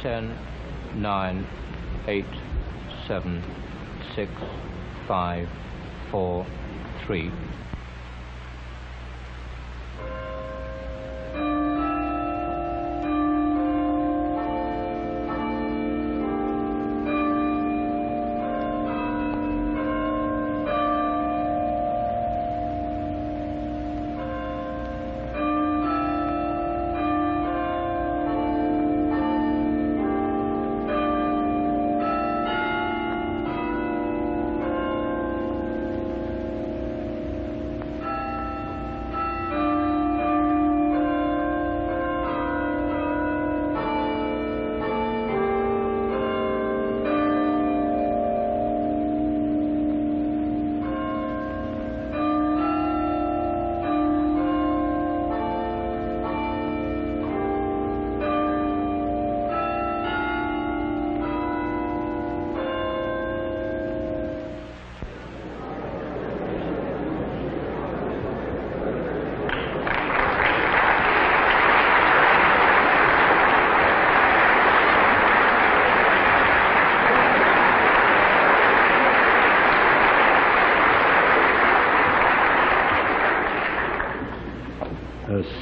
Ten, 9, 8, 7, 6, 5, 4, 3.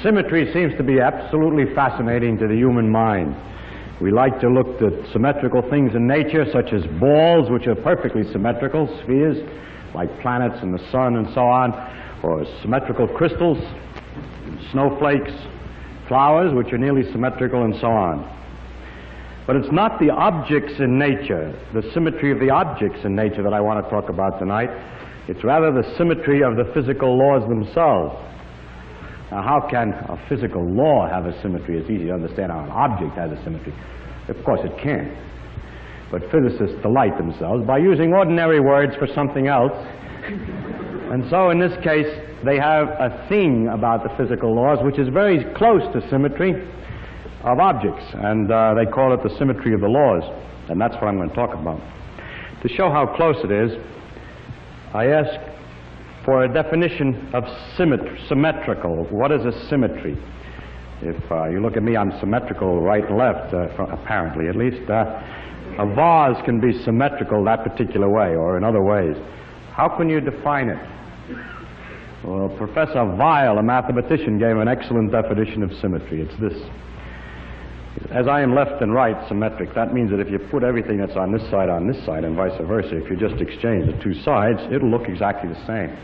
Symmetry seems to be absolutely fascinating to the human mind. We like to look at symmetrical things in nature, such as balls, which are perfectly symmetrical, spheres, like planets and the sun and so on, or symmetrical crystals, snowflakes, flowers, which are nearly symmetrical, and so on. But it's not the objects in nature, the symmetry of the objects in nature that I want to talk about tonight. It's rather the symmetry of the physical laws themselves. Now, how can a physical law have a symmetry? It's easy to understand how an object has a symmetry. Of course it can't. But physicists delight themselves by using ordinary words for something else. And so in this case, they have a thing about the physical laws which is very close to symmetry of objects. And they call it the symmetry of the laws. And that's what I'm going to talk about. To show how close it is, I ask for a definition of symmetrical. What is a symmetry? If you look at me, I'm symmetrical right and left, apparently at least. A vase can be symmetrical that particular way or in other ways. How can you define it? Well, Professor Weil, a mathematician, gave an excellent definition of symmetry. It's this. As I am left and right symmetric, that means that if you put everything that's on this side and vice versa, if you just exchange the two sides, it'll look exactly the same.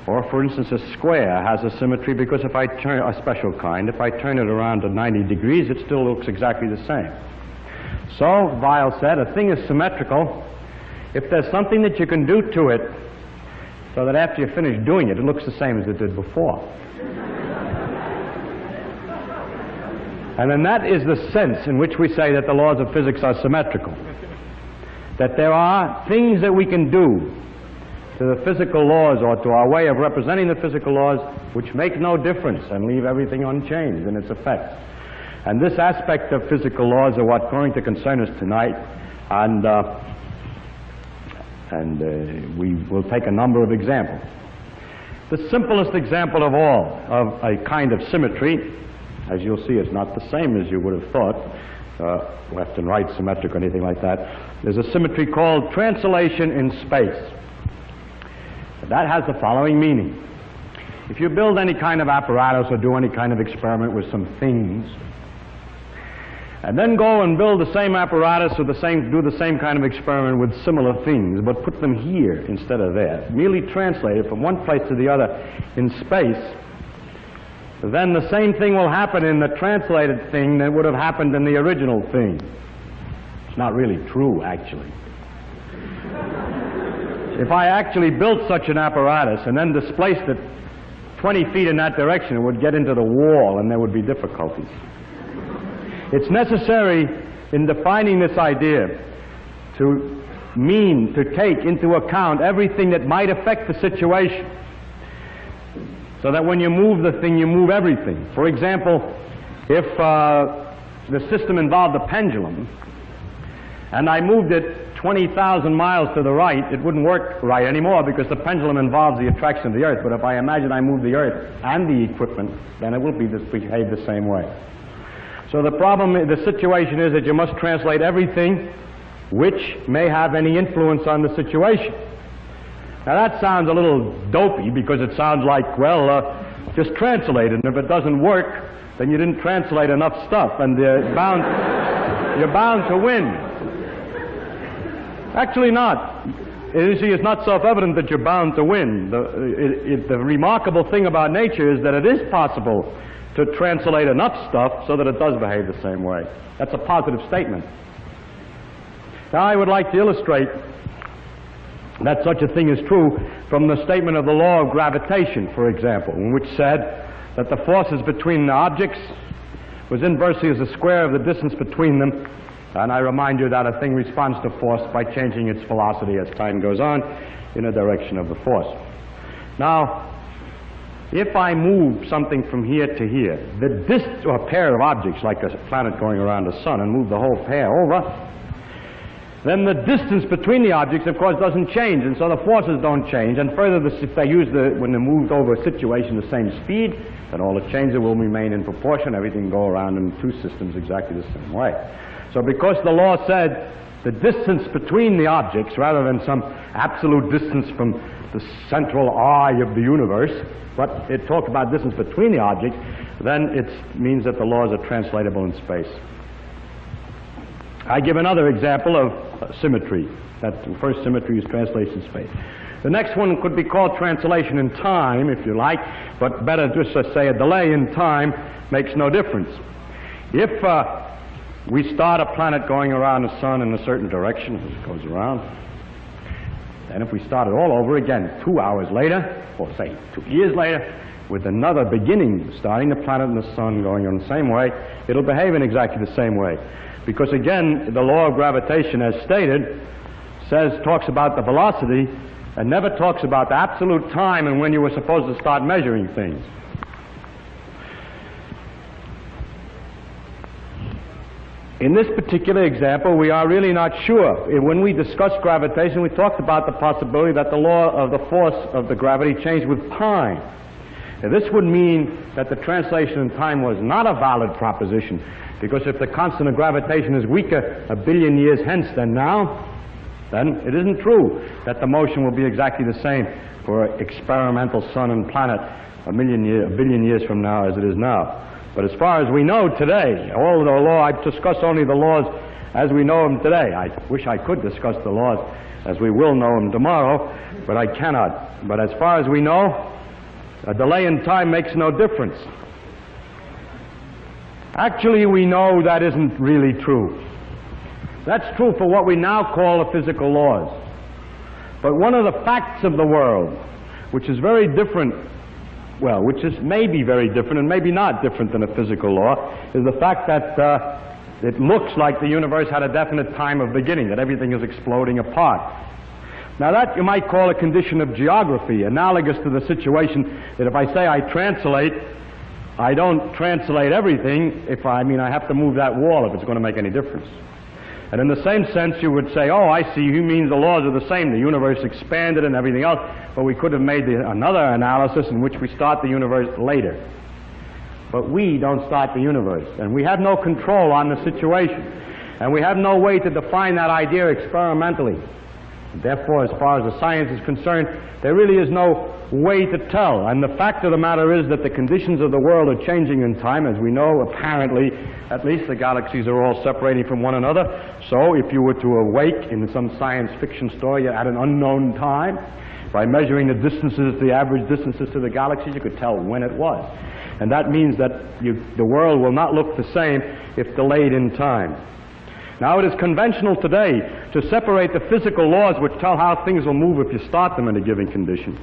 Or, for instance, a square has a symmetry because if I turn a special kind, if I turn it around at 90 degrees, it still looks exactly the same. So, Weil said, a thing is symmetrical if there's something that you can do to it so that after you finish doing it, it looks the same as it did before. And then that is the sense in which we say that the laws of physics are symmetrical. That there are things that we can do to the physical laws or to our way of representing the physical laws which make no difference and leave everything unchanged in its effects. And this aspect of physical laws are what's going to concern us tonight. And we will take a number of examples. The simplest example of all of a kind of symmetry, as you'll see, it's not the same as you would have thought, left and right symmetric or anything like that. There's a symmetry called translation in space. That has the following meaning. If you build any kind of apparatus or do any kind of experiment with some things, and then go and build the same apparatus or do the same kind of experiment with similar things, but put them here instead of there, merely translate it from one place to the other in space, then the same thing will happen in the translated thing that would have happened in the original thing. It's not really true, actually. If I actually built such an apparatus and then displaced it 20 feet in that direction, it would get into the wall and there would be difficulties. It's necessary in defining this idea to take into account everything that might affect the situation, so that when you move the thing, you move everything. For example, if the system involved a pendulum, and I moved it 20,000 miles to the right, it wouldn't work right anymore because the pendulum involves the attraction of the Earth. But if I imagine I move the Earth and the equipment, then it will behave the same way. So the situation is that you must translate everything which may have any influence on the situation. Now that sounds a little dopey because it sounds like, well, just translate it, and if it doesn't work, then you didn't translate enough stuff, and you're bound to win. Actually not. You see, it's not self-evident that you're bound to win. The remarkable thing about nature is that it is possible to translate enough stuff so that it does behave the same way. That's a positive statement. Now I would like to illustrate that such a thing is true from the statement of the law of gravitation, for example, in which said that the forces between the objects was inversely as the square of the distance between them. And I remind you that a thing responds to force by changing its velocity as time goes on in the direction of the force. Now, if I move something from here to here, or a pair of objects like a planet going around the sun, and move the whole pair over, then the distance between the objects, of course, doesn't change, and so the forces don't change. And further, if they use when they moved over a situation the same speed, then all the changes will remain in proportion. Everything will go around in two systems exactly the same way. So because the law said the distance between the objects, rather than some absolute distance from the central eye of the universe, but it talked about distance between the objects, then it means that the laws are translatable in space. I give another example of symmetry. That the first symmetry is translation in space. The next one could be called translation in time, if you like, but better just to say a delay in time makes no difference. If we start a planet going around the sun in a certain direction as it goes around, and if we start it all over again 2 hours later, or say 2 years later, with another beginning, starting the planet and the sun going in the same way, it'll behave in exactly the same way. Because again, the law of gravitation, as stated, talks about the velocity and never talks about the absolute time and when you were supposed to start measuring things. In this particular example, we are really not sure. When we discussed gravitation, we talked about the possibility that the law of the force of the gravity changed with time. Now, this would mean that the translation in time was not a valid proposition, because if the constant of gravitation is weaker 1 billion years hence than now, then it isn't true that the motion will be exactly the same for experimental sun and planet a billion years from now as it is now. But as far as we know today, all the law, I've discussed only the laws as we know them today. I wish I could discuss the laws as we will know them tomorrow, but I cannot. But as far as we know, a delay in time makes no difference. Actually, we know that isn't really true. That's true for what we now call the physical laws. But one of the facts of the world, which is very different, well, which is maybe very different and maybe not different than a physical law, is the fact that it looks like the universe had a definite time of beginning, that everything is exploding apart. Now that you might call a condition of geography, analogous to the situation that if I say I translate, I don't translate everything I have to move that wall if it's going to make any difference. And in the same sense, you would say, oh, I see, you mean the laws are the same. The universe expanded and everything else, but we could have made another analysis in which we start the universe later. But we don't start the universe, and we have no control on the situation, and we have no way to define that idea experimentally. Therefore, as far as the science is concerned, there really is no way to tell. And the fact of the matter is that the conditions of the world are changing in time. As we know, apparently, at least the galaxies are all separating from one another. So if you were to awake in some science fiction story at an unknown time, by measuring the distances, the average distances to the galaxies, you could tell when it was. And that means that the world will not look the same if delayed in time. Now, it is conventional today to separate the physical laws which tell how things will move if you start them in a given condition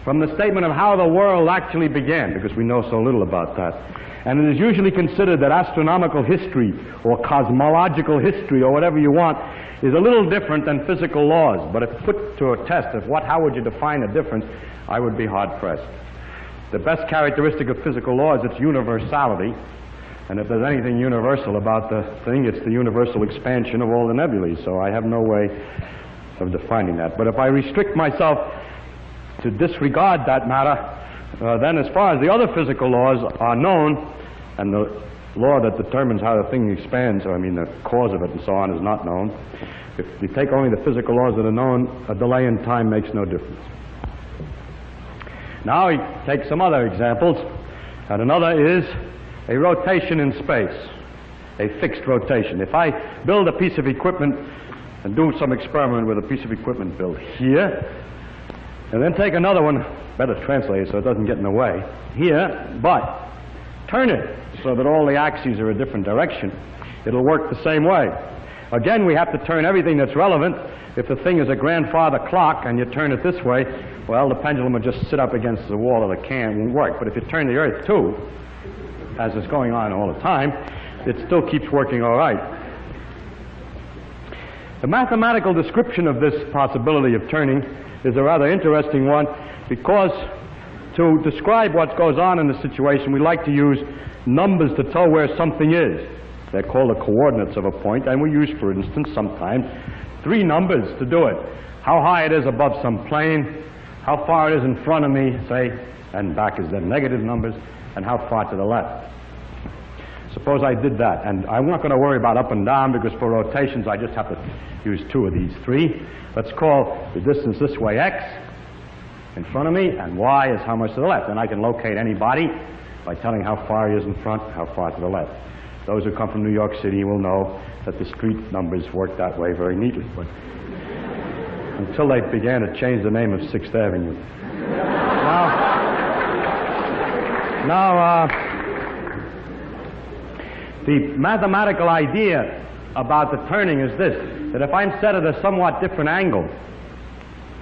from the statement of how the world actually began, because we know so little about that. And it is usually considered that astronomical history or cosmological history or whatever you want is a little different than physical laws. But if put to a test of how would you define a difference, I would be hard-pressed. The best characteristic of physical law is its universality. And if there's anything universal about the thing, it's the universal expansion of all the nebulae. So I have no way of defining that. But if I restrict myself to disregard that matter, then as far as the other physical laws are known, and the law that determines how the thing expands, or I mean the cause of it and so on, is not known. If you take only the physical laws that are known, a delay in time makes no difference. Now we take some other examples, and another is a rotation in space, a fixed rotation. If I build a piece of equipment and do some experiment with a piece of equipment built here, and then take another one, better translate so it doesn't get in the way, here, but turn it so that all the axes are a different direction, it'll work the same way. Again, we have to turn everything that's relevant. If the thing is a grandfather clock and you turn it this way, well, the pendulum will just sit up against the wall of the can, it won't work. But if you turn the Earth too, as is going on all the time, it still keeps working all right. The mathematical description of this possibility of turning is a rather interesting one, because to describe what goes on in the situation, we like to use numbers to tell where something is. They're called the coordinates of a point, and we use, for instance, sometimes 3 numbers to do it. How high it is above some plane, how far it is in front of me, say, and back is the negative numbers, and how far to the left. Suppose I did that, and I'm not going to worry about up and down, because for rotations I just have to use 2 of these 3. Let's call the distance this way x in front of me, and y is how much to the left. And I can locate any body by telling how far he is in front, how far to the left. Those who come from New York City will know that the street numbers work that way very neatly, but until they began to change the name of 6th Avenue. Now, the mathematical idea about the turning is this, that if I'm set at a somewhat different angle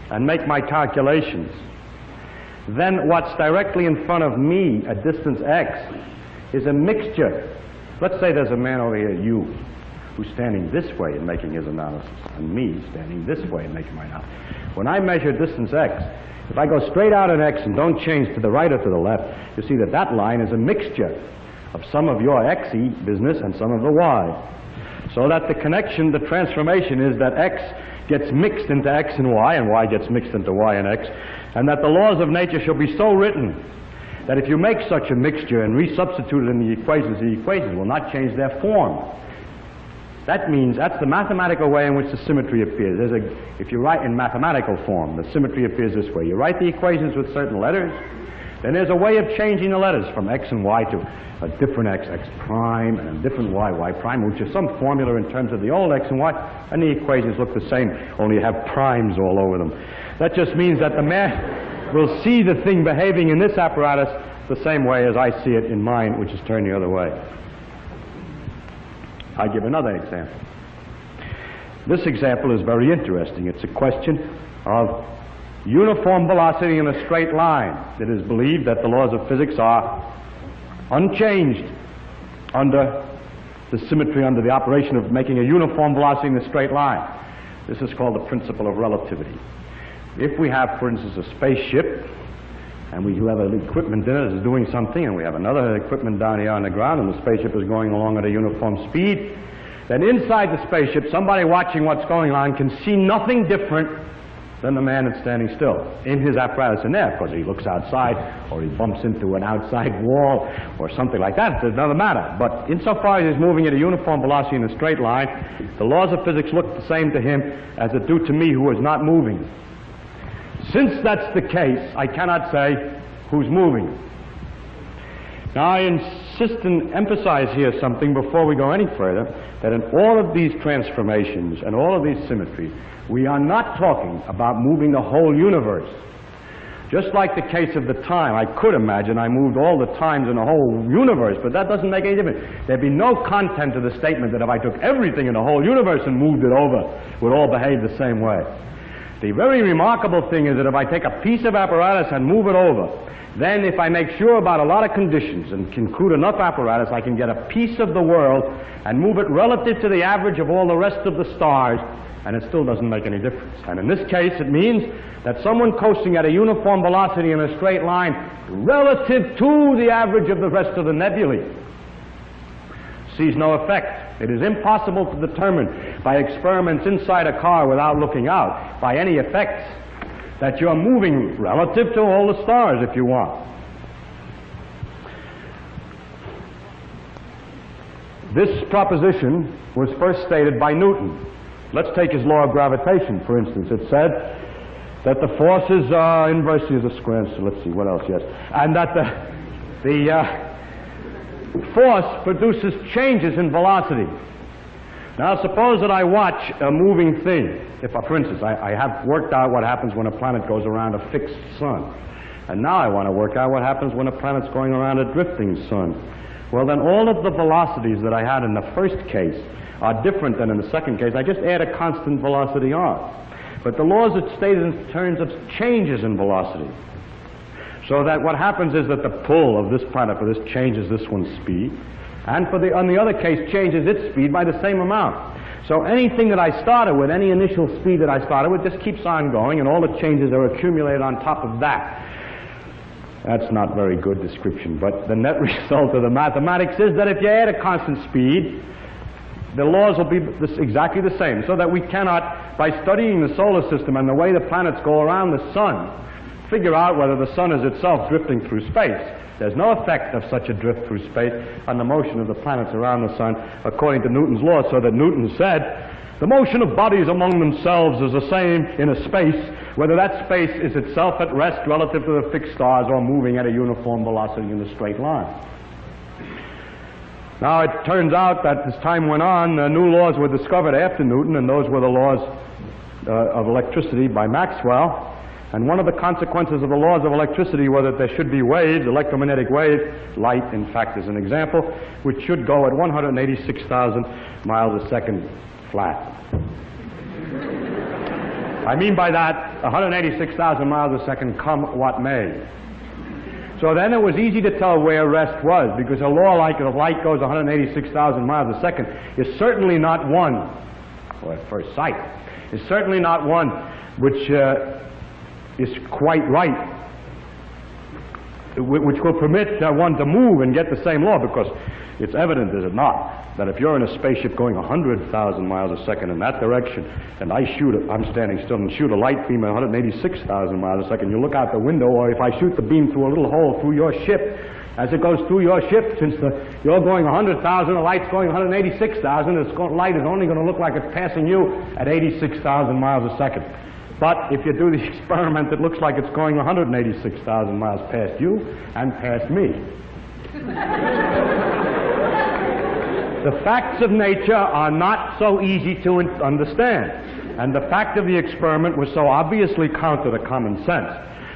and make my calculations, then what's directly in front of me at distance x is a mixture. Let's say there's a man over here, you, who's standing this way and making his analysis, and me standing this way and making my analysis. When I measure distance x, if I go straight out in x and don't change to the right or to the left, you see that that line is a mixture of some of your x-y business and some of the y. So that the connection, the transformation is that x gets mixed into x and y gets mixed into y and x, and that the laws of nature shall be so written that if you make such a mixture and resubstitute it in the equations will not change their form. That means that's the mathematical way in which the symmetry appears. If you write in mathematical form, the symmetry appears this way. You write the equations with certain letters, then there's a way of changing the letters from x and y to a different x, x prime, and a different y, y prime, which is some formula in terms of the old x and y, and the equations look the same, only you have primes all over them. That just means that the man will see the thing behaving in this apparatus the same way as I see it in mine, which is turned the other way. I'll give another example. This example is very interesting. It's a question of uniform velocity in a straight line. It is believed that the laws of physics are unchanged under the symmetry, under the operation of making a uniform velocity in a straight line. This is called the principle of relativity. If we have, for instance, a spaceship, and we have an equipment in it that's doing something, and we have another equipment down here on the ground, and the spaceship is going along at a uniform speed, then inside the spaceship, somebody watching what's going on can see nothing different than the man that's standing still in his apparatus in there. Of course, he looks outside, or he bumps into an outside wall, or something like that. It doesn't matter. But insofar as he's moving at a uniform velocity in a straight line, the laws of physics look the same to him as they do to me, who is not moving. Since that's the case, I cannot say who's moving. Now, I insist and emphasize here something before we go any further, that in all of these transformations and all of these symmetries, we are not talking about moving the whole universe. Just like the case of the time, I could imagine I moved all the times in the whole universe, but that doesn't make any difference. There'd be no content to the statement that if I took everything in the whole universe and moved it over, it would all behave the same way. The very remarkable thing is that if I take a piece of apparatus and move it over, then if I make sure about a lot of conditions and include enough apparatus, I can get a piece of the world and move it relative to the average of all the rest of the stars, and it still doesn't make any difference. And in this case, it means that someone coasting at a uniform velocity in a straight line relative to the average of the rest of the nebulae sees no effect. It is impossible to determine by experiments inside a car without looking out, by any effects, that you're moving relative to all the stars if you want. This proposition was first stated by Newton. Let's take his law of gravitation, for instance. It said that the forces are inversely as a square, so let's see, what else, yes. And that the force produces changes in velocity. Now suppose that I watch a moving thing. If, for instance, I have worked out what happens when a planet goes around a fixed sun. And now I want to work out what happens when a planet's going around a drifting sun. Well, then all of the velocities that I had in the first case are different than in the second case. I just add a constant velocity on. But the laws are stated in terms of changes in velocity. So that what happens is that the pull of this planet for this changes this one's speed, and on the other case changes its speed by the same amount. So anything that I started with, any initial speed that I started with, just keeps on going, and all the changes are accumulated on top of that. That's not very good description, but the net result of the mathematics is that if you add a constant speed, the laws will be exactly the same, so that we cannot, by studying the solar system and the way the planets go around the sun, figure out whether the sun is itself drifting through space. There's no effect of such a drift through space on the motion of the planets around the sun, according to Newton's law, so that Newton said, the motion of bodies among themselves is the same in a space, whether that space is itself at rest relative to the fixed stars or moving at a uniform velocity in a straight line. Now it turns out that as time went on, new laws were discovered after Newton, and those were the laws of electricity by Maxwell. And one of the consequences of the laws of electricity were that there should be waves, electromagnetic waves, light in fact is an example, which should go at 186,000 miles a second flat. I mean by that, 186,000 miles a second, come what may. So then it was easy to tell where rest was, because a law like if light goes 186,000 miles a second is certainly not one, or at first sight, is certainly not one which is quite right, which will permit one to move and get the same law, because it's evident, is it not, that if you're in a spaceship going 100,000 miles a second in that direction, and I'm standing still and shoot a light beam at 186,000 miles a second, you look out the window, or if I shoot the beam through a little hole through your ship, as it goes through your ship, since you're going 100,000, the light's going 186,000, light is only going to look like it's passing you at 86,000 miles a second. But if you do the experiment, it looks like it's going 186,000 miles past you and past me. The facts of nature are not so easy to understand, and the fact of the experiment was so obviously counter to common sense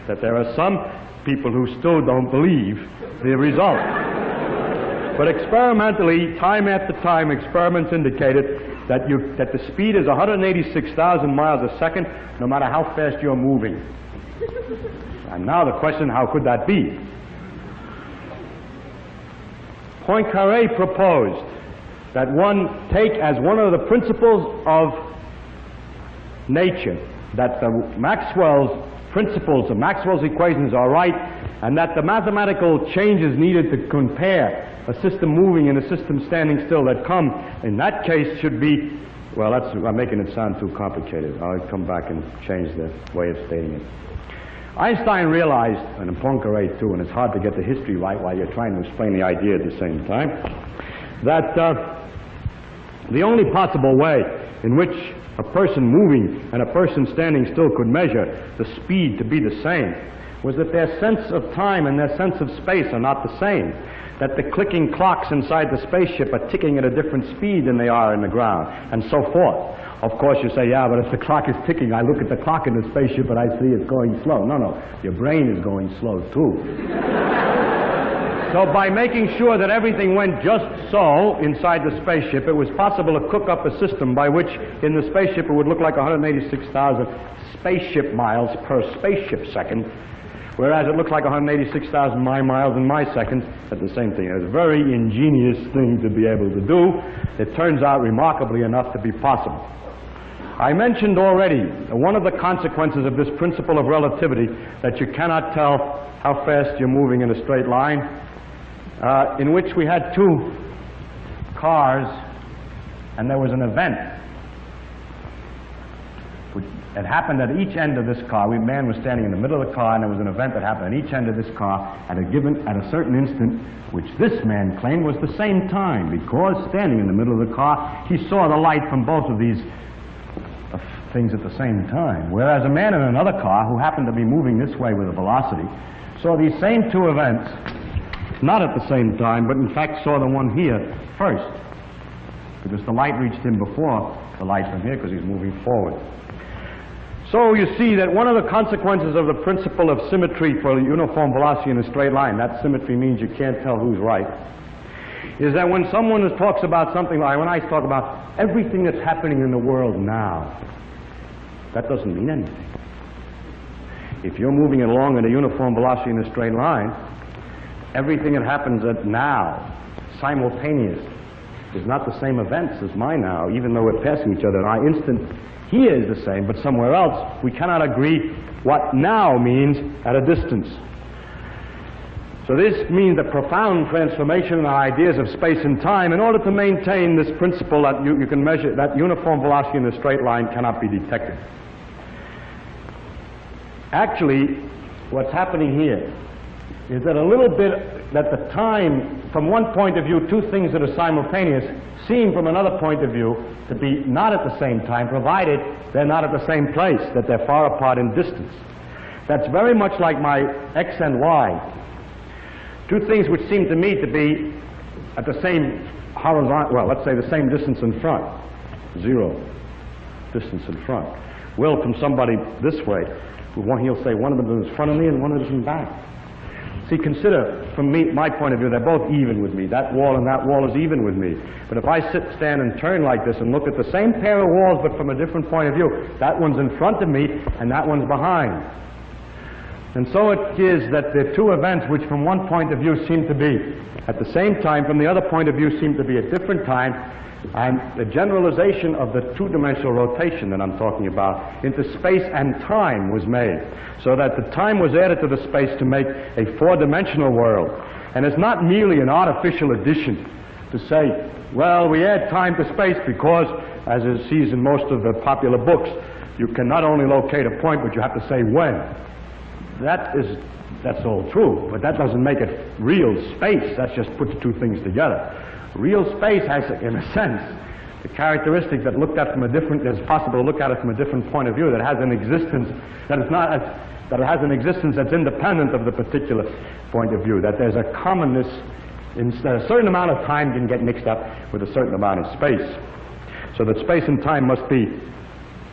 that there are some people who still don't believe the result. But experimentally, time after time, experiments indicated that the speed is 186,000 miles a second, no matter how fast you're moving. And now the question, how could that be? Poincaré proposed that one take as one of the principles of nature that the Maxwell's principles, the Maxwell's equations are right, and that the mathematical changes needed to compare a system moving and a system standing still that come, in that case, should be, well, I'm making it sound too complicated. I'll come back and change the way of stating it. Einstein realized, and Poincaré too, and it's hard to get the history right while you're trying to explain the idea at the same time, that the only possible way in which a person moving and a person standing still could measure the speed to be the same was that their sense of time and their sense of space are not the same, that the clicking clocks inside the spaceship are ticking at a different speed than they are in the ground, and so forth. Of course you say, yeah, but if the clock is ticking, I look at the clock in the spaceship and I see it's going slow. No, your brain is going slow too. So by making sure that everything went just so inside the spaceship, it was possible to cook up a system by which in the spaceship it would look like 186,000 spaceship miles per spaceship second, whereas it looks like 186,000 my miles in my seconds at the same thing. It was a very ingenious thing to be able to do. It turns out remarkably enough to be possible. I mentioned already one of the consequences of this principle of relativity, that you cannot tell how fast you're moving in a straight line, in which we had two cars, and there was an event. It happened at each end of this car. A man was standing in the middle of the car, and there was an event that happened at each end of this car at a certain instant, which this man claimed was the same time, because standing in the middle of the car, he saw the light from both of these things at the same time. Whereas a man in another car, who happened to be moving this way with a velocity, saw these same two events, not at the same time, but in fact saw the one here first, because the light reached him before the light from here, because he's moving forward. So you see that one of the consequences of the principle of symmetry for uniform velocity in a straight line, that symmetry means you can't tell who's right, is that when someone talks about something like, when I talk about everything that's happening in the world now, that doesn't mean anything. If you're moving along at a uniform velocity in a straight line, everything that happens at now, simultaneous, is not the same events as my now, even though we're passing each other. Our instant here is the same, but somewhere else we cannot agree what now means at a distance. So this means a profound transformation in our ideas of space and time in order to maintain this principle that you can measure, that uniform velocity in a straight line cannot be detected. Actually, what's happening here is that a little bit that the time, from one point of view, two things that are simultaneous seem from another point of view to be not at the same time, provided they're not at the same place, that they're far apart in distance. That's very much like my x and y. Two things which seem to me to be at the same horizontal, well, let's say the same distance in front, 0 distance in front. Will, from somebody this way, he'll say one of them is in front of me and one of them is in back. See, consider, from my point of view, they're both even with me. That wall and that wall is even with me. But if I stand and turn like this and look at the same pair of walls but from a different point of view, that one's in front of me and that one's behind. And so it is that the two events which from one point of view seem to be at the same time, from the other point of view seem to be at different time, and the generalization of the two-dimensional rotation that I'm talking about into space and time was made, so that the time was added to the space to make a four-dimensional world. And it's not merely an artificial addition to say, well, we add time to space because, as it sees in most of the popular books, you can not only locate a point, but you have to say when. That's all true, but that doesn't make it real space. That just puts two things together. Real space has, in a sense, the characteristic that looked at from a different, it's possible to look at it from a different point of view, that has an existence that is not, that it has an existence that's independent of the particular point of view, that there's a commonness, that a certain amount of time can get mixed up with a certain amount of space. So that space and time must be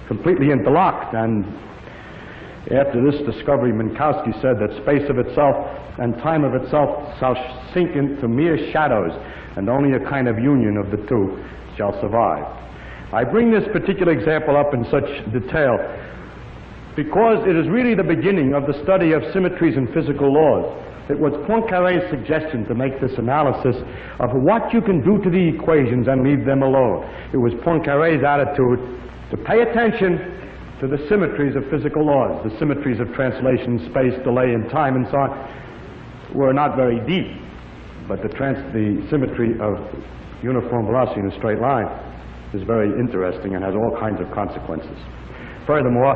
completely interlocked, and after this discovery, Minkowski said that space of itself and time of itself shall sink into mere shadows, and only a kind of union of the two shall survive. I bring this particular example up in such detail because it is really the beginning of the study of symmetries in physical laws. It was Poincaré's suggestion to make this analysis of what you can do to the equations and leave them alone. It was Poincaré's attitude to pay attention to the symmetries of physical laws. The symmetries of translation, space, delay, and time, and so on, were not very deep, but the symmetry of uniform velocity in a straight line is very interesting and has all kinds of consequences. Furthermore,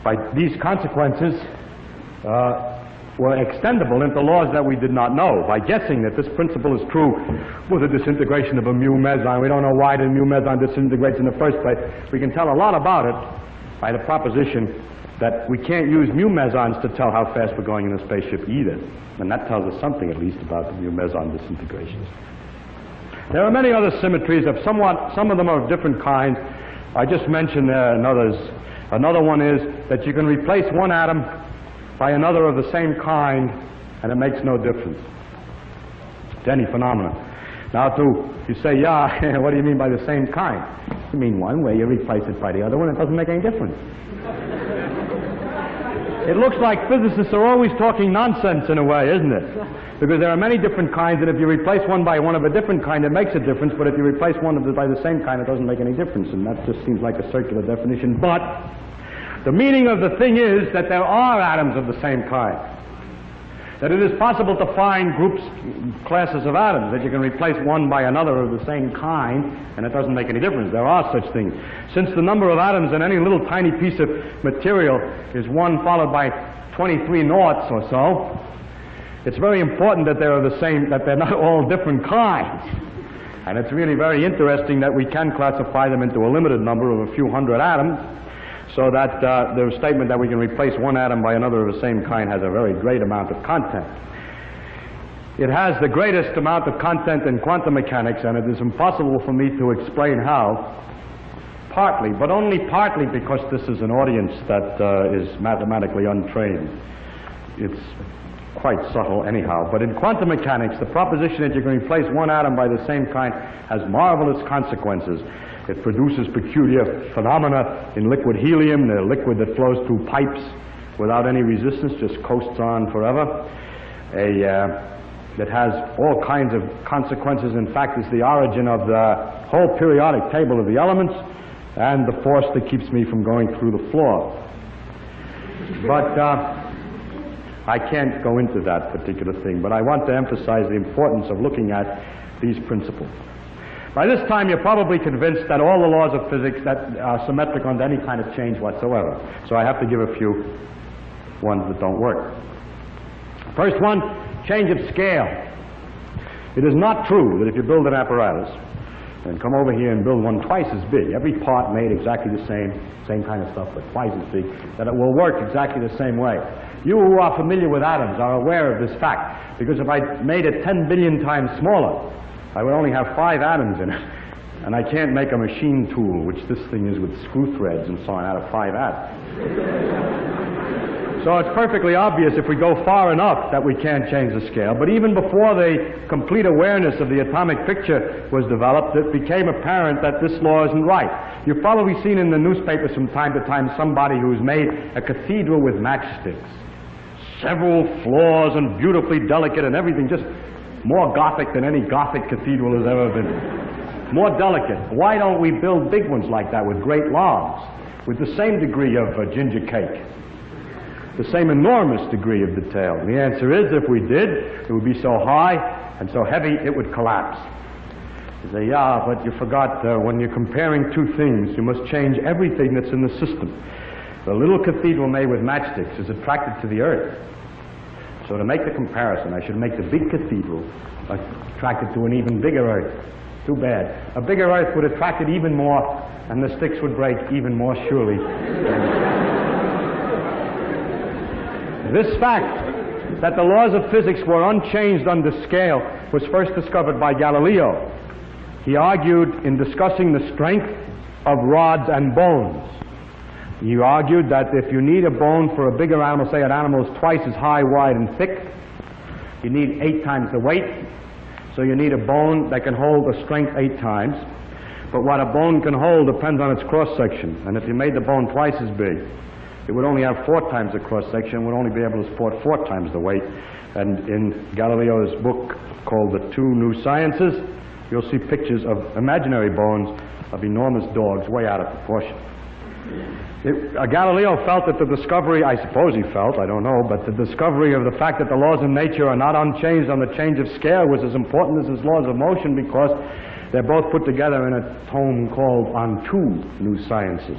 by these consequences were extendable into laws that we did not know. By guessing that this principle is true with the disintegration of a mu meson, we don't know why the mu meson disintegrates in the first place. We can tell a lot about it by the proposition that we can't use mu mesons to tell how fast we're going in a spaceship either. And that tells us something, at least, about the mu meson disintegrations. There are many other symmetries of some of them are of different kinds. I just mentioned others. Another one is that you can replace one atom by another of the same kind, and it makes no difference to any phenomenon. Now, you say, yeah, what do you mean by the same kind? You mean one way, you replace it by the other one, it doesn't make any difference. It looks like physicists are always talking nonsense in a way, isn't it? Because there are many different kinds, and if you replace one by one of a different kind, it makes a difference, but if you replace one by the same kind, it doesn't make any difference, and that just seems like a circular definition. But the meaning of the thing is that there are atoms of the same kind. that it is possible to find groups, classes of atoms, that you can replace one by another of the same kind, and it doesn't make any difference. There are such things. Since the number of atoms in any little tiny piece of material is 1 followed by 23 noughts or so, it's very important that they're the same, that they're not all different kinds. And it's really very interesting that we can classify them into a limited number of a few hundred atoms, so that the statement that we can replace one atom by another of the same kind has a very great amount of content. It has the greatest amount of content in quantum mechanics, and it is impossible for me to explain how, partly, but only partly because this is an audience that is mathematically untrained. It's quite subtle anyhow. But in quantum mechanics, the proposition that you can replace one atom by the same kind has marvelous consequences. It produces peculiar phenomena in liquid helium, the liquid that flows through pipes without any resistance, just coasts on forever. That has all kinds of consequences. In fact, it's the origin of the whole periodic table of the elements and the force that keeps me from going through the floor. But I can't go into that particular thing, but I want to emphasize the importance of looking at these principles. By this time, you're probably convinced that all the laws of physics that are symmetric under any kind of change whatsoever. So I have to give a few ones that don't work. First one, change of scale. It is not true that if you build an apparatus and come over here and build one twice as big, every part made exactly the same kind of stuff, but twice as big, that it will work exactly the same way. You who are familiar with atoms are aware of this fact, because if I made it 10 billion times smaller, I would only have 5 atoms in it. And I can't make a machine tool, which this thing is with screw threads and so on, out of 5 atoms. So it's perfectly obvious if we go far enough that we can't change the scale. But even before the complete awareness of the atomic picture was developed, it became apparent that this law isn't right. You've probably seen in the newspapers from time to time somebody who's made a cathedral with matchsticks. Several floors and beautifully delicate and everything, just more Gothic than any Gothic cathedral has ever been. More delicate. Why don't we build big ones like that with great logs, with the same degree of ginger cake, the same enormous degree of detail? And the answer is, if we did, it would be so high and so heavy it would collapse. You say, yeah, but you forgot when you're comparing two things, you must change everything that's in the system. The little cathedral made with matchsticks is attracted to the earth. So to make the comparison, I should make the big cathedral attracted to an even bigger earth. Too bad. A bigger earth would attract it even more, and the sticks would break even more surely. This fact that the laws of physics were unchanged under scale was first discovered by Galileo. He argued in discussing the strength of rods and bones. He argued that if you need a bone for a bigger animal, say an animal is twice as high, wide, and thick, you need 8 times the weight. So you need a bone that can hold a strength 8 times. But what a bone can hold depends on its cross-section. And if you made the bone twice as big, it would only have 4 times the cross-section, would only be able to support 4 times the weight. And in Galileo's book called The Two New Sciences, you'll see pictures of imaginary bones of enormous dogs way out of proportion. Galileo felt that the discovery, I suppose he felt, I don't know, but the discovery of the fact that the laws of nature are not unchanged on the change of scale was as important as his laws of motion, because they're both put together in a tome called On Two New Sciences.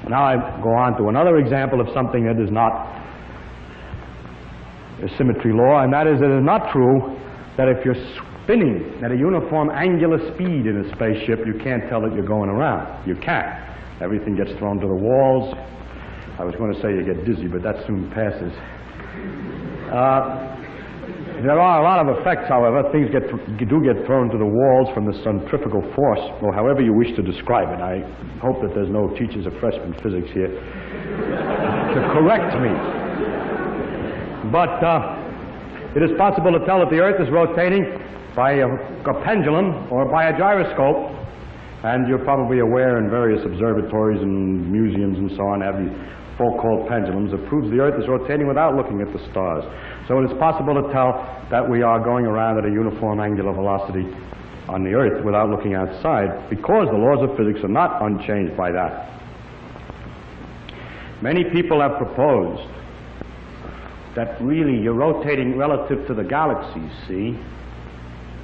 Now I go on to another example of something that is not a symmetry law, and that is, it is not true that if you're spinning at a uniform angular speed in a spaceship, you can't tell that you're going around. You can't. Everything gets thrown to the walls. I was going to say you get dizzy, but that soon passes. There are a lot of effects, however. Things do get thrown to the walls from the centrifugal force, or however you wish to describe it. I hope that there's no teachers of freshman physics here to correct me. But it is possible to tell that the Earth is rotating by a pendulum or by a gyroscope. And you're probably aware in various observatories and museums and so on have these so-called pendulums that proves the Earth is rotating without looking at the stars. So it is possible to tell that we are going around at a uniform angular velocity on the Earth without looking outside, because the laws of physics are not unchanged by that. Many people have proposed that really you're rotating relative to the galaxies, see?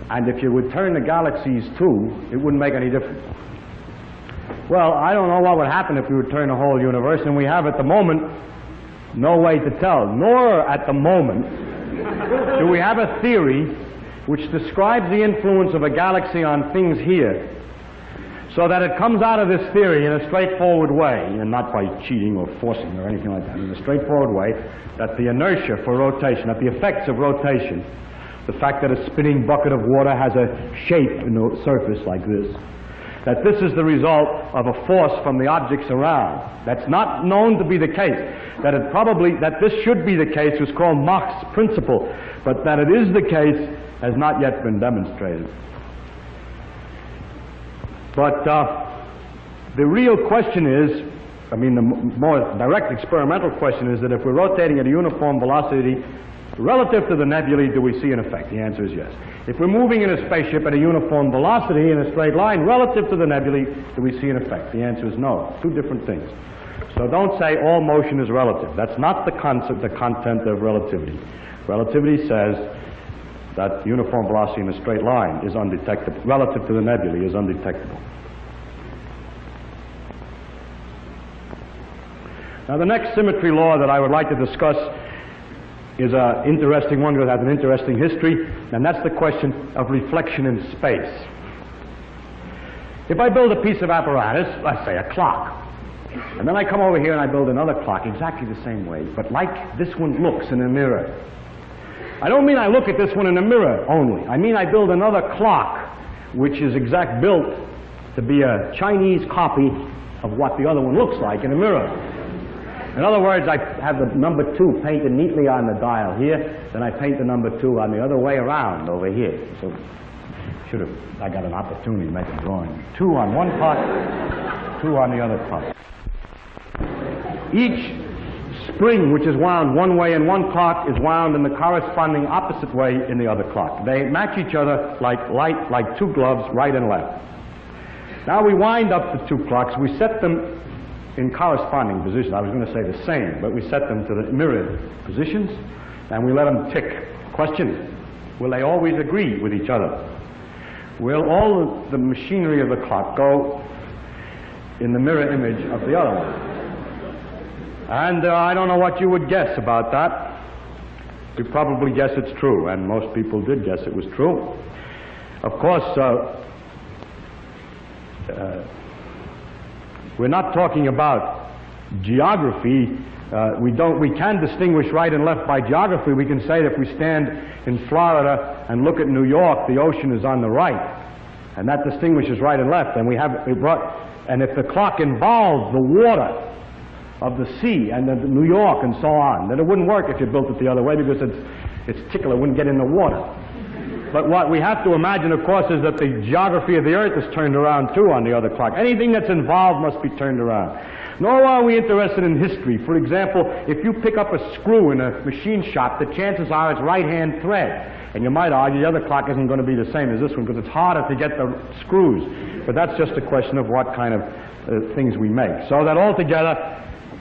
And if you would turn the galaxies too, it wouldn't make any difference. Well, I don't know what would happen if we would turn the whole universe, and we have at the moment no way to tell, nor at the moment do we have a theory which describes the influence of a galaxy on things here, so that it comes out of this theory in a straightforward way, and not by cheating or forcing or anything like that, in a straightforward way, that the inertia for rotation, that the effects of rotation, the fact that a spinning bucket of water has a shape in the surface like this, that this is the result of a force from the objects around. That's not known to be the case. That this should be the case was called Mach's principle, but that it is the case has not yet been demonstrated. But the real question is, the more direct experimental question is that if we're rotating at a uniform velocity relative to the nebulae, do we see an effect? The answer is yes. If we're moving in a spaceship at a uniform velocity in a straight line relative to the nebulae, do we see an effect? The answer is no. Two different things. So don't say all motion is relative. That's not the content of relativity. Relativity says that uniform velocity in a straight line is undetectable. Relative to the nebulae is undetectable. Now the next symmetry law that I would like to discuss is an interesting one that has an interesting history, and that's the question of reflection in space. If I build a piece of apparatus, let's say a clock, and then I come over here and I build another clock exactly the same way, but like this one looks in a mirror. I don't mean I look at this one in a mirror only. I mean I build another clock which is built to be a Chinese copy of what the other one looks like in a mirror. In other words, I have the number 2 painted neatly on the dial here, then I paint the number 2 on the other way around over here. So I got an opportunity to make a drawing. 2 on one clock, 2 on the other clock. Each spring which is wound one way in one clock is wound in the corresponding opposite way in the other clock. They match each other like two gloves, right and left. Now we wind up the 2 clocks, we set them in corresponding positions. I was going to say the same, but we set them to the mirrored positions, and we let them tick. Question, will they always agree with each other? Will all the machinery of the clock go in the mirror image of the other one? And I don't know what you would guess about that. You'd probably guess it's true, and most people did guess it was true. Of course, we're not talking about geography. We can distinguish right and left by geography. We can say that if we stand in Florida and look at New York, the ocean is on the right, and that distinguishes right and left. And and if the clock involved the water of the sea and the New York and so on, then it wouldn't work if you built it the other way, because its tickler wouldn't get in the water. But what we have to imagine, of course, is that the geography of the Earth is turned around too on the other clock. Anything that's involved must be turned around. Nor are we interested in history. For example, if you pick up a screw in a machine shop, the chances are it's right-hand thread. And you might argue the other clock isn't going to be the same as this one because it's harder to get the screws. But that's just a question of what kind of things we make. So that altogether,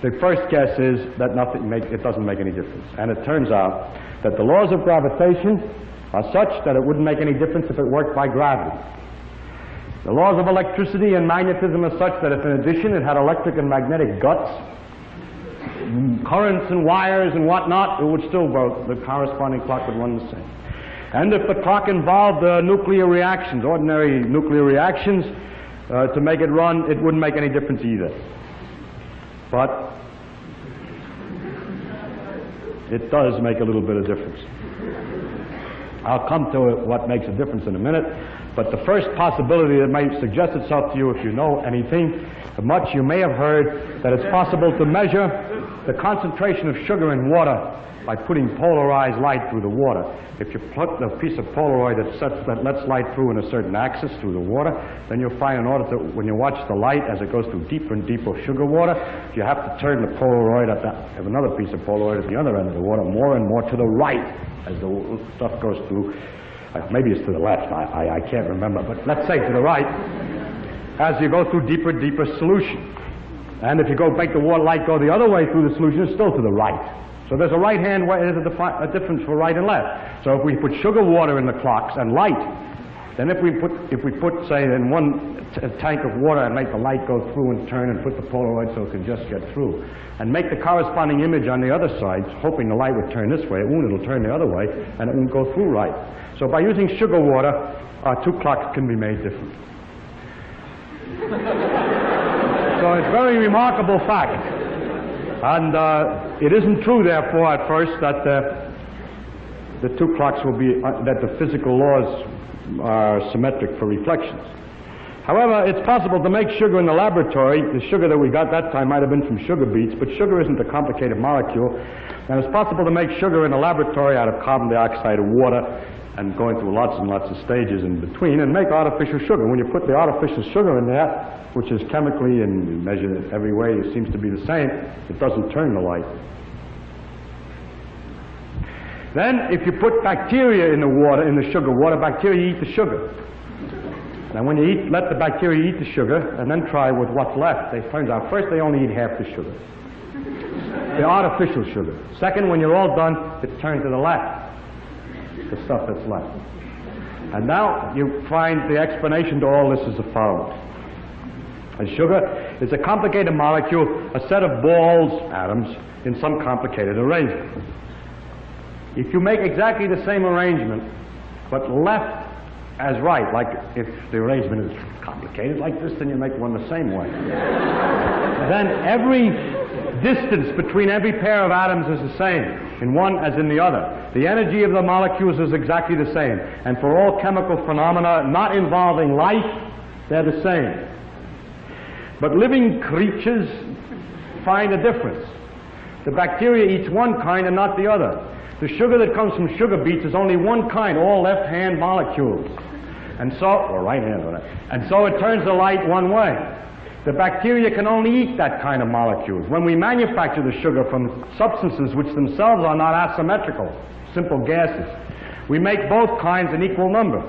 the first guess is that it doesn't make any difference. And it turns out that the laws of gravitation are such that it wouldn't make any difference if it worked by gravity. The laws of electricity and magnetism are such that if in addition it had electric and magnetic guts, currents and wires and whatnot, it would still work. The corresponding clock would run the same. And if the clock involved nuclear reactions, ordinary nuclear reactions, to make it run, it wouldn't make any difference either. But it does make a little bit of difference. I'll come to what makes a difference in a minute, but the first possibility that may suggest itself to you, if you know anything much, you may have heard that it's possible to measure the concentration of sugar in water by putting polarized light through the water. If you put a piece of Polaroid that lets light through in a certain axis through the water, then you'll find in order to, when you watch the light as it goes through deeper and deeper sugar water, you have to turn the Polaroid have another piece of Polaroid at the other end of the water more and more to the right as the stuff goes through. Maybe it's to the left, I can't remember, but let's say to the right, as you go through deeper, deeper solution. And if you make the water light go the other way through the solution, it's still to the right. So there's a right-hand way, there's a difference for right and left. So if we put sugar water in the clocks and light, then if we put, say, in one tank of water and make the light go through and turn and put the Polaroid so it can just get through, and make the corresponding image on the other side, hoping the light would turn this way, it won't, it'll turn the other way, and it won't go through right. So by using sugar water, our two clocks can be made different. So it's a very remarkable fact. And it isn't true, therefore, at first that the two clocks will be, that the physical laws are symmetric for reflections. However, it's possible to make sugar in the laboratory. The sugar that we got that time might have been from sugar beets, but sugar isn't a complicated molecule. And it's possible to make sugar in the laboratory out of carbon dioxide and water, and going through lots and lots of stages in between, and make artificial sugar. When you put the artificial sugar in there, which is chemically and measured in every way, it seems to be the same, it doesn't turn the light. Then, if you put bacteria in the water, in the sugar water, bacteria eat the sugar. Now, when you let the bacteria eat the sugar, and then try with what's left, it turns out, first, they only eat half the sugar. The artificial sugar. Second, when you're all done, it turns to the left, the stuff that's left. And now, you find the explanation to all this is the following. And sugar is a complicated molecule, a set of balls, atoms, in some complicated arrangement. If you make exactly the same arrangement, but left as right, like if the arrangement is complicated like this, then you make one the same way. Then every distance between every pair of atoms is the same, in one as in the other. The energy of the molecules is exactly the same. And for all chemical phenomena not involving life, they're the same. But living creatures find a difference. The bacteria eats one kind and not the other. The sugar that comes from sugar beets is only one kind, all left-hand molecules. And so, or right-hand, and so it turns the light one way. The bacteria can only eat that kind of molecules. When we manufacture the sugar from substances which themselves are not asymmetrical, simple gases, we make both kinds in equal number.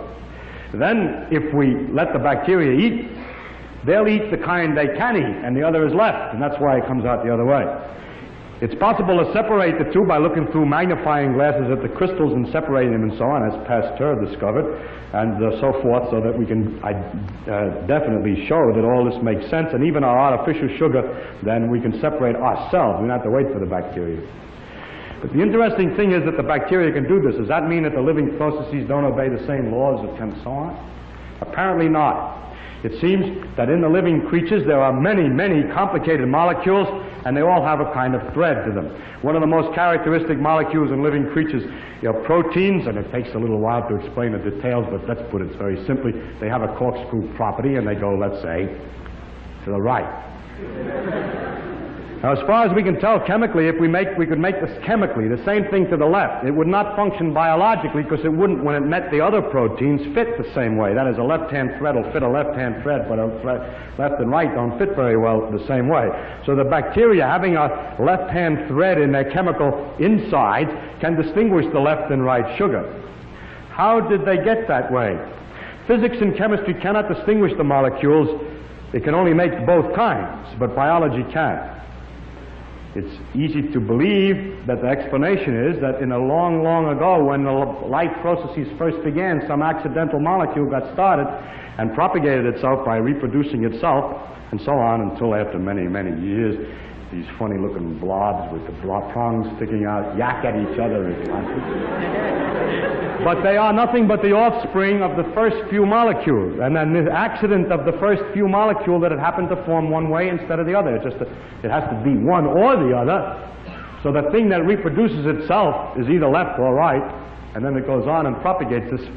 Then, if we let the bacteria eat, they'll eat the kind they can eat, and the other is left, and that's why it comes out the other way. It's possible to separate the two by looking through magnifying glasses at the crystals and separating them and so on, as Pasteur discovered, and so forth, so that we can definitely show that all this makes sense. And even our artificial sugar, then we can separate ourselves. We don't have to wait for the bacteria. But the interesting thing is that the bacteria can do this. Does that mean that the living processes don't obey the same laws and so on? Apparently not. It seems that in the living creatures there are many, many complicated molecules, and they all have a kind of thread to them. One of the most characteristic molecules in living creatures are proteins, and it takes a little while to explain the details, but let's put it very simply. They have a corkscrew property, and they go, let's say, to the right. Now, as far as we can tell chemically, if we could make this chemically, the same thing to the left. It would not function biologically because it wouldn't, when it met the other proteins, fit the same way. That is, a left-hand thread will fit a left-hand thread, but left and right don't fit very well the same way. So the bacteria, having a left-hand thread in their chemical insides, can distinguish the left and right sugar. How did they get that way? Physics and chemistry cannot distinguish the molecules. They can only make both kinds, but biology can. It's easy to believe that the explanation is that in a long, long ago, when the life processes first began, some accidental molecule got started and propagated itself by reproducing itself, and so on until after many, many years, these funny-looking blobs with the prongs sticking out yak at each other. But they are nothing but the offspring of the first few molecules, and then the accident of the first few molecules that it happened to form one way instead of the other. It has to be one or the other. So the thing that reproduces itself is either left or right, and then it goes on and propagates this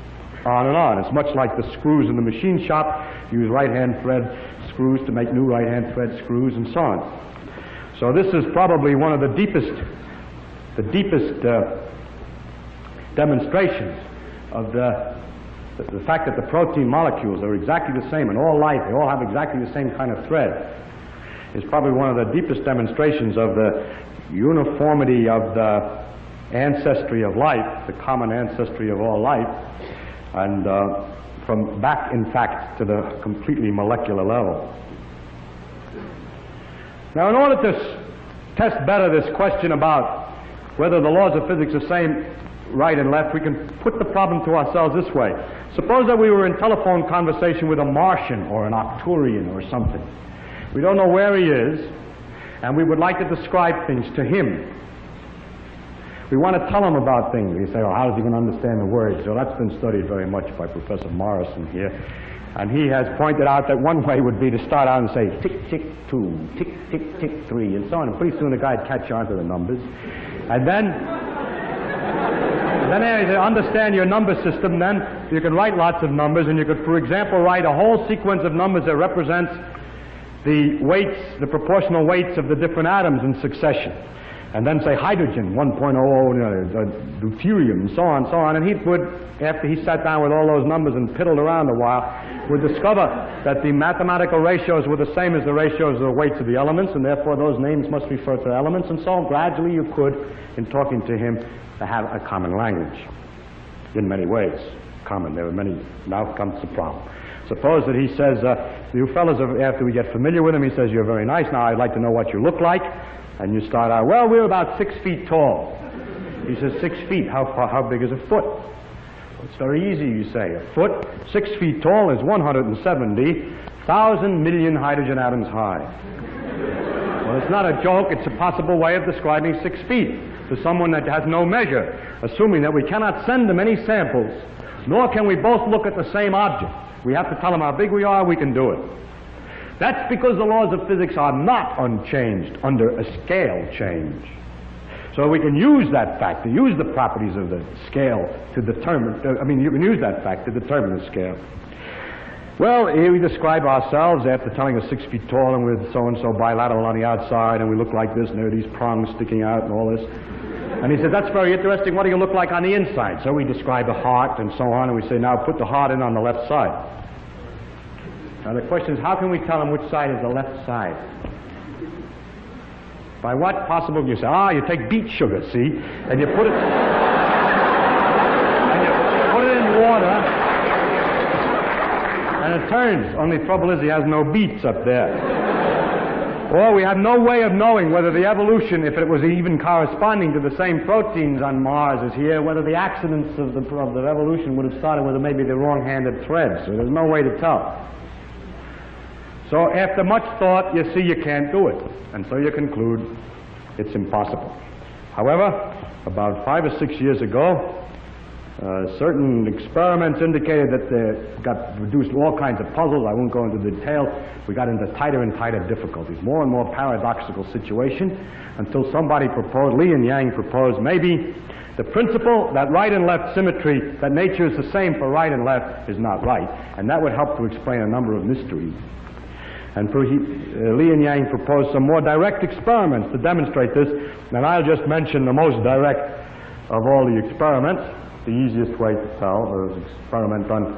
on and on. It's much like the screws in the machine shop. Use right-hand thread screws to make new right-hand thread screws, and so on. So this is probably one of the deepest demonstrations of the fact that the protein molecules are exactly the same in all life. They all have exactly the same kind of thread. It's probably one of the deepest demonstrations of the uniformity of the ancestry of life, the common ancestry of all life, and from back, in fact, to the completely molecular level. Now, in order to test better this question about whether the laws of physics are the same right and left, we can put the problem to ourselves this way. Suppose that we were in telephone conversation with a Martian or an Arcturian or something. We don't know where he is, and we would like to describe things to him. We want to tell him about things. We say, oh, how is he going to understand the words? So that's been studied very much by Professor Morrison here. And he has pointed out that one way would be to start out and say, tick, tick, 2, tick, tick, tick, 3, and so on. And pretty soon the guy would catch on to the numbers. And then as you understand your number system, then you can write lots of numbers, and you could, for example, write a whole sequence of numbers that represents the weights, the proportional weights of the different atoms in succession. And then say hydrogen, 1.00, deuterium, and so on. And he would, after he sat down with all those numbers and piddled around a while, would discover that the mathematical ratios were the same as the ratios of the weights of the elements, and therefore those names must refer to elements. And so gradually you could, in talking to him, have a common language. In many ways, common. There are many. Now comes the problem. Suppose that he says, you fellas, after we get familiar with him, he says, you're very nice. Now I'd like to know what you look like. And you start out, well, we're about 6 feet tall. He says, 6 feet, how big is a foot? Well, it's very easy, you say. A foot, 6 feet tall, is 170,000 million hydrogen atoms high. Well, it's not a joke, it's a possible way of describing 6 feet to someone that has no measure, assuming that we cannot send them any samples, nor can we both look at the same object. We have to tell them how big we are, we can do it. That's because the laws of physics are not unchanged under a scale change. So we can use that fact, to use the properties of the scale to determine, you can use that fact to determine the scale. Well, here we describe ourselves after telling us 6 feet tall and we're so-and-so bilateral on the outside and we look like this and there are these prongs sticking out and all this. And he said, that's very interesting. What do you look like on the inside? So we describe the heart and so on, and we say, now put the heart in on the left side. Now the question is, how can we tell him which side is the left side? By what possible? You say, you take beet sugar, see, and you put it, in water, and it turns. Only trouble is he has no beets up there. Or we have no way of knowing whether the evolution, if it was even corresponding to the same proteins on Mars as here, whether the accidents of the evolution would have started with maybe the wrong-handed thread. So there's no way to tell. So after much thought, you see you can't do it. And so you conclude it's impossible. However, about 5 or 6 years ago, certain experiments indicated that they got reduced all kinds of puzzles. I won't go into detail. We got into tighter and tighter difficulties, more and more paradoxical situation, until somebody proposed, Li and Yang proposed, maybe the principle that right and left symmetry, that nature is the same for right and left, is not right. And that would help to explain a number of mysteries. And Li and Yang proposed some more direct experiments to demonstrate this, and I'll just mention the most direct of all the experiments. The easiest way to tell was an experiment done,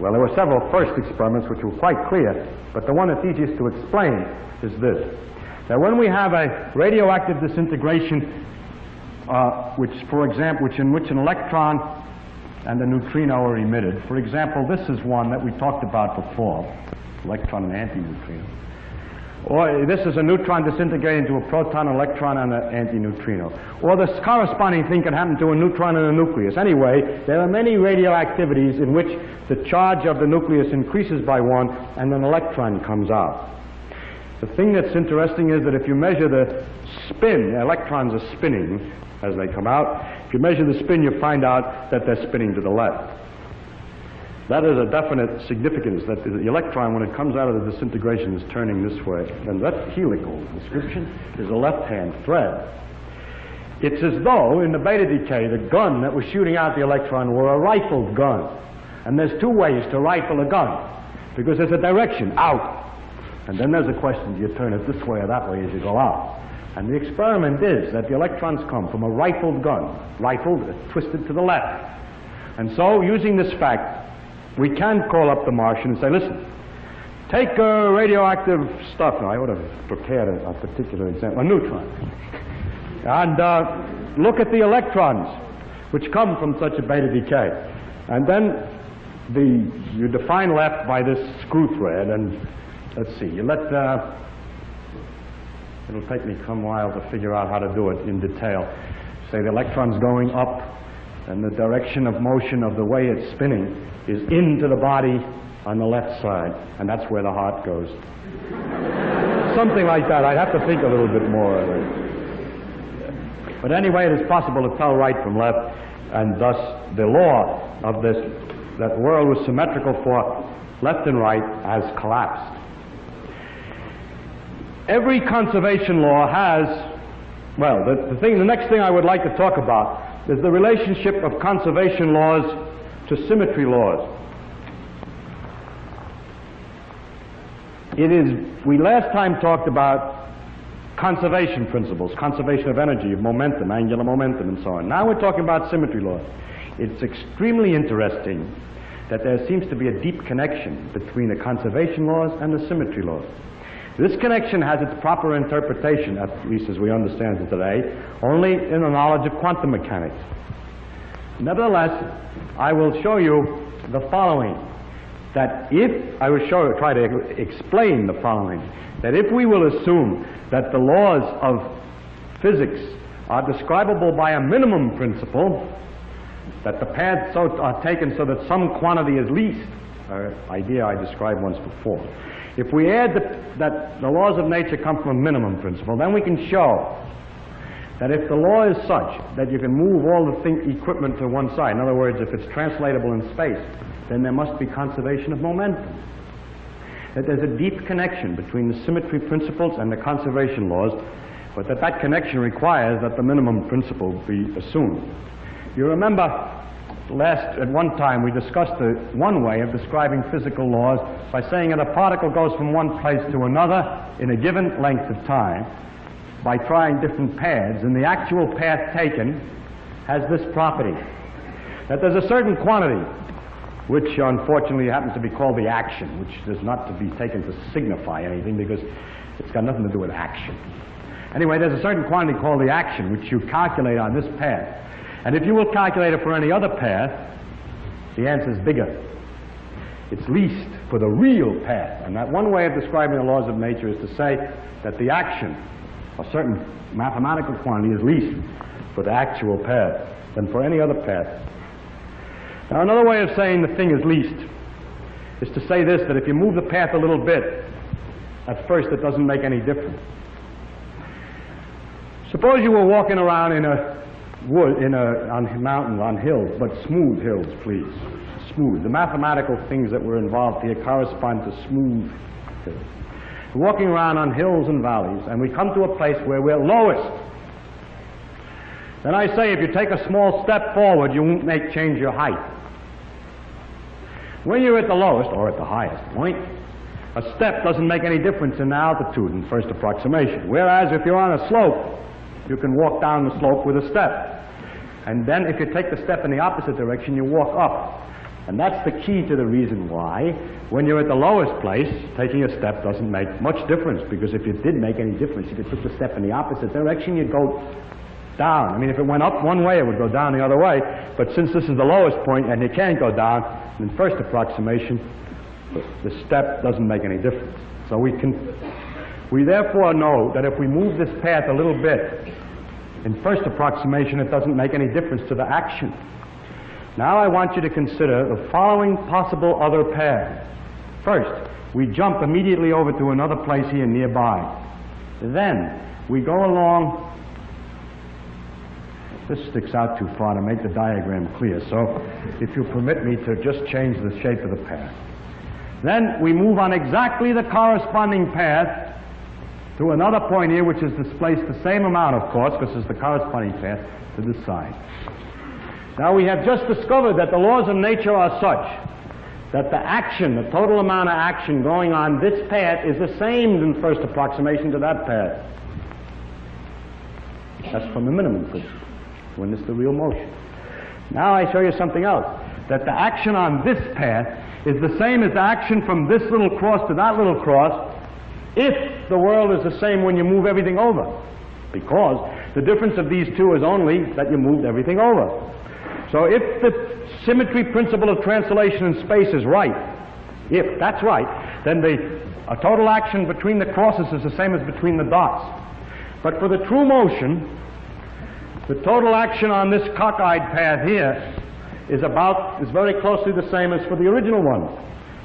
well, there were several first experiments which were quite clear, but the one that's easiest to explain is this. That when we have a radioactive disintegration, in which an electron and a neutrino are emitted, for example, this is one that we talked about before, electron and antineutrino. Or this is a neutron disintegrating into a proton, an electron, and an antineutrino. Or the corresponding thing can happen to a neutron and a nucleus. Anyway, there are many radioactivities in which the charge of the nucleus increases by 1 and an electron comes out. The thing that's interesting is that if you measure the spin, the electrons are spinning as they come out. If you measure the spin, you find out that they're spinning to the left. That is a definite significance, that the electron, when it comes out of the disintegration, is turning this way. And that helical description is a left-hand thread. It's as though, in the beta decay, the gun that was shooting out the electron were a rifled gun. And there's 2 ways to rifle a gun, because there's a direction, out. And then there's a question, do you turn it this way or that way as you go out? And the experiment is that the electrons come from a rifled gun, rifled, twisted to the left. And so, using this fact, we can call up the Martian and say, listen, take radioactive stuff. Now, I would have prepared a particular example, a neutron. And look at the electrons, which come from such a beta decay. And then you define left by this screw thread, and let's see, you let It'll take me some while to figure out how to do it in detail. Say the electron's going up, and the direction of motion of the way it's spinning is into the body on the left side, and that's where the heart goes. Something like that. I'd have to think a little bit more of it. But anyway, it is possible to tell right from left, and thus the law of this, that the world was symmetrical for left and right, has collapsed. Every conservation law has, well, the next thing I would like to talk about is the relationship of conservation laws to symmetry laws. We last time talked about conservation principles, conservation of energy, of momentum, angular momentum, and so on. Now we're talking about symmetry laws. It's extremely interesting that there seems to be a deep connection between the conservation laws and the symmetry laws. This connection has its proper interpretation, at least as we understand it today, only in the knowledge of quantum mechanics. Nevertheless, I will show you the following, that if, I will try to explain the following, that if we will assume that the laws of physics are describable by a minimum principle, that the paths are taken so that some quantity is least, an idea I described once before. If we add that the laws of nature come from a minimum principle, then we can show that if the law is such that you can move all the equipment to one side, in other words, if it's translatable in space, then there must be conservation of momentum. That there's a deep connection between the symmetry principles and the conservation laws, but that connection requires that the minimum principle be assumed. You remember at one time we discussed one way of describing physical laws by saying that a particle goes from one place to another in a given length of time by trying different paths, and the actual path taken has this property, that there's a certain quantity which unfortunately happens to be called the action, which is not to be taken to signify anything because it's got nothing to do with action. Anyway, there's a certain quantity called the action which you calculate on this path. And if you will calculate it for any other path, the answer is bigger. It's least for the real path. And that one way of describing the laws of nature is to say that the action, a certain mathematical quantity, is least for the actual path than for any other path. Now, another way of saying the thing is least is to say this, that if you move the path a little bit, at first it doesn't make any difference. Suppose you were walking around in a wood, on mountains, on hills, but smooth hills, please. Smooth. The mathematical things that were involved here correspond to smooth hills. We're walking around on hills and valleys, and we come to a place where we're lowest. Then I say, if you take a small step forward, you won't change your height. When you're at the lowest, or at the highest point, a step doesn't make any difference in altitude in first approximation. Whereas if you're on a slope, you can walk down the slope with a step. And then if you take the step in the opposite direction, you walk up. And that's the key to the reason why, when you're at the lowest place, taking a step doesn't make much difference, because if it did make any difference, if you took the step in the opposite direction, you'd go down. I mean, if it went up one way, it would go down the other way. But since this is the lowest point and you can't go down, in first approximation, the step doesn't make any difference. So we therefore know that if we move this path a little bit, in first approximation, it doesn't make any difference to the action. Now I want you to consider the following possible other paths. First, we jump immediately over to another place here nearby. Then we go along. This sticks out too far to make the diagram clear, so if you permit me to just change the shape of the path. Then we move on exactly the corresponding path to another point here, which is displaced the same amount, of course, because it's the corresponding path to this side. Now we have just discovered that the laws of nature are such that the action, the total amount of action going on this path is the same in first approximation to that path. That's from the minimum principle, when it's the real motion. Now I show you something else, that the action on this path is the same as the action from this little cross to that little cross if the world is the same when you move everything over, because the difference of these two is only that you moved everything over. So if the symmetry principle of translation in space is right, if that's right, then a total action between the crosses is the same as between the dots. But for the true motion, the total action on this cockeyed path here is very closely the same as for the original one.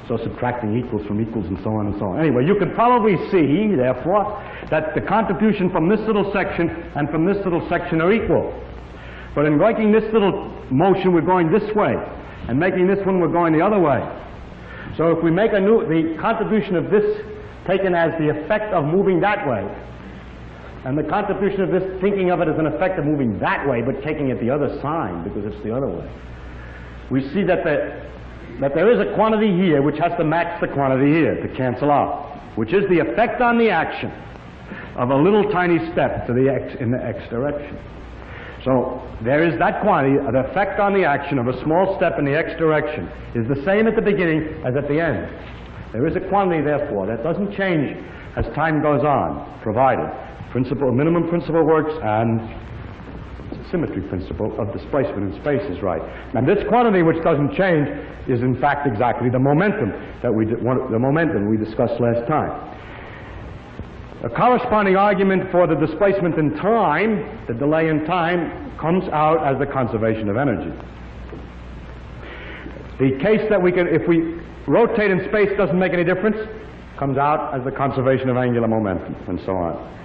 So subtracting equals from equals and so on and so on. Anyway, you can probably see, therefore, that the contribution from this little section and from this little section are equal. But in making this little motion, we're going this way. And making this one, we're going the other way. So if we make the contribution of this taken as the effect of moving that way, and the contribution of this thinking of it as an effect of moving that way, but taking it the other sign because it's the other way, we see that there is a quantity here which has to match the quantity here to cancel out, which is the effect on the action of a little tiny step to in the x direction. So there is that quantity, the effect on the action of a small step in the x direction is the same at the beginning as at the end. There is a quantity, therefore, that doesn't change as time goes on, provided minimum principle works and symmetry principle of displacement in space is right. And this quantity, which doesn't change, is in fact exactly the momentum we discussed last time. A corresponding argument for the displacement in time, the delay in time, comes out as the conservation of energy. The case that if we rotate in space doesn't make any difference, comes out as the conservation of angular momentum, and so on.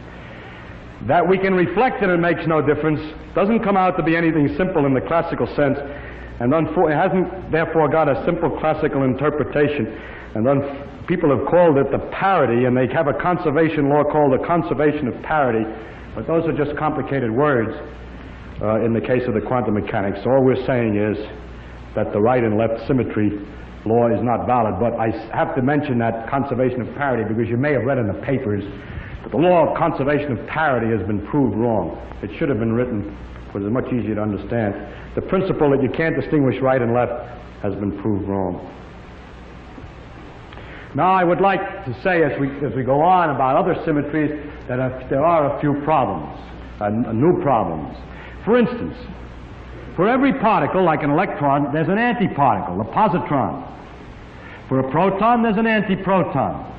That we can reflect and it makes no difference doesn't come out to be anything simple in the classical sense, and it hasn't therefore got a simple classical interpretation, and people have called it the parity, and they have a conservation law called the conservation of parity, but those are just complicated words in the case of the quantum mechanics. All we're saying is that the right and left symmetry law is not valid, but I have to mention that conservation of parity because you may have read in the papers that the law of conservation of parity has been proved wrong. It should have been written because it's much easier to understand. The principle that you can't distinguish right and left has been proved wrong. Now I would like to say as we go on about other symmetries that there are a few problems, new problems. For instance, for every particle, like an electron, there's an antiparticle, the positron. For a proton, there's an antiproton.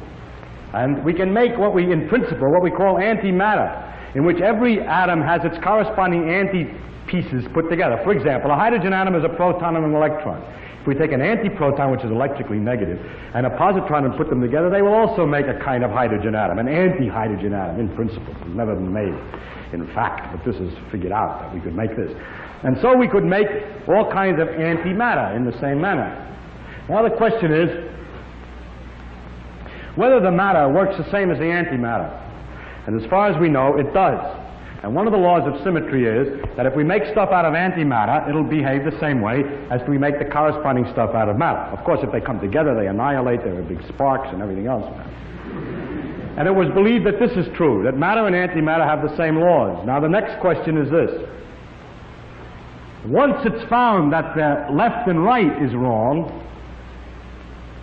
And we can make in principle, what we call antimatter, in which every atom has its corresponding anti-pieces put together. For example, a hydrogen atom is a proton and an electron. If we take an antiproton, which is electrically negative, and a positron and put them together, they will also make a kind of hydrogen atom, an anti-hydrogen atom, in principle. It's never been made, in fact, but this is figured out that we could make this. And so we could make all kinds of antimatter in the same manner. Now the question is whether the matter works the same as the antimatter. And as far as we know, it does. And one of the laws of symmetry is that if we make stuff out of antimatter, it'll behave the same way as we make the corresponding stuff out of matter. Of course, if they come together, they annihilate, there are big sparks and everything else. And it was believed that this is true, that matter and antimatter have the same laws. Now the next question is this. Once it's found that the left and right is wrong,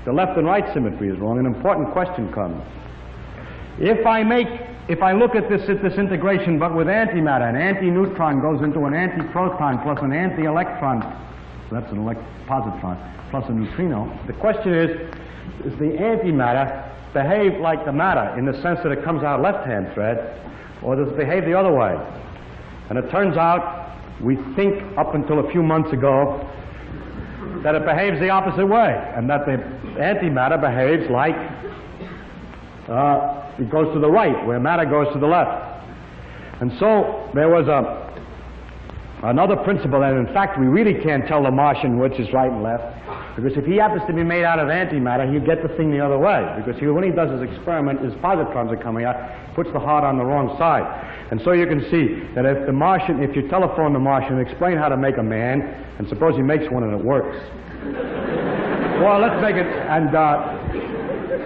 the left and right symmetry is wrong, an important question comes. If I look at this integration but with antimatter, an anti-neutron goes into an antiproton plus an anti-electron, so that's an positron, plus a neutrino. The question is the antimatter behave like the matter in the sense that it comes out left-hand thread, or does it behave the other way? And it turns out, we think up until a few months ago, that it behaves the opposite way, and that the antimatter behaves like it goes to the right, where matter goes to the left. And so there was another principle that, in fact, we really can't tell the Martian which is right and left, because if he happens to be made out of antimatter, he'll get the thing the other way, because when he does his experiment, his positrons are coming out, puts the heart on the wrong side. And so you can see that if you telephone the Martian and explain how to make a man, and suppose he makes one and it works. Well, let's make it, and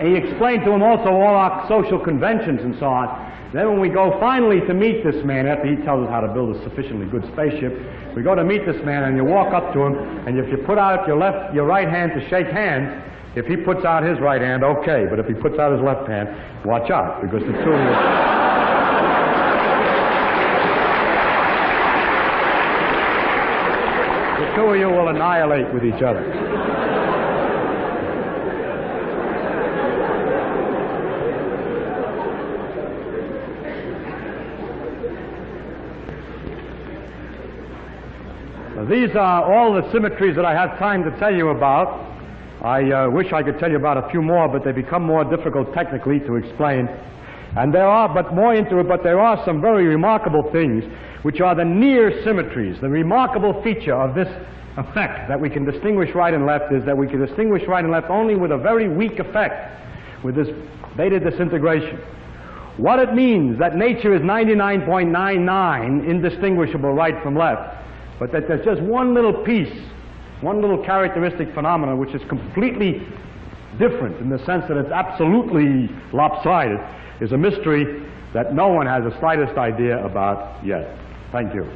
he explained to him also all our social conventions and so on. Then when we go finally to meet this man, after he tells us how to build a sufficiently good spaceship, we go to meet this man and you walk up to him, and if you put out your right hand to shake hands, if he puts out his right hand, okay, but if he puts out his left hand, watch out, because the two of you... the two of you will annihilate with each other. These are all the symmetries that I have time to tell you about. I wish I could tell you about a few more, but they become more difficult technically to explain. And there are, but more into it, but there are some very remarkable things, which are the near symmetries. The remarkable feature of this effect that we can distinguish right and left is that we can distinguish right and left only with a very weak effect, with this beta disintegration. What it means that nature is 99.99 indistinguishable right from left, but that there's just one little piece, one little characteristic phenomenon which is completely different in the sense that it's absolutely lopsided, is a mystery that no one has the slightest idea about yet. Thank you.